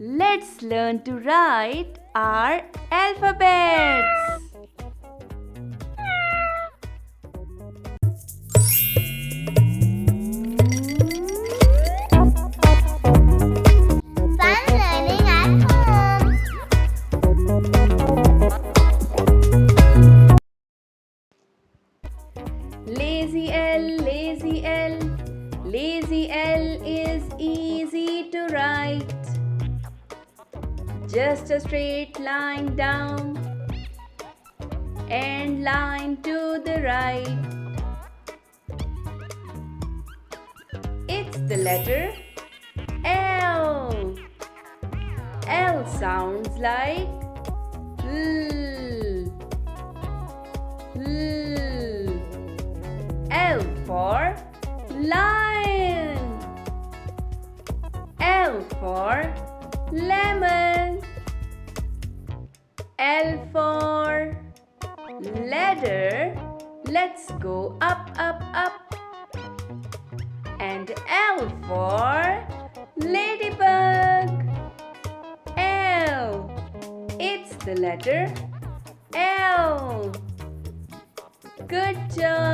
Let's learn to write our alphabets. Fun learning at home. Lazy L, lazy L. Lazy L is easy to write. Just a straight line down and line to the right. It's the letter L. L sounds like L. L. L for lion. L for lemon. L for ladder. Let's go up, up, up. And L for ladybug. L. It's the letter L. Good job.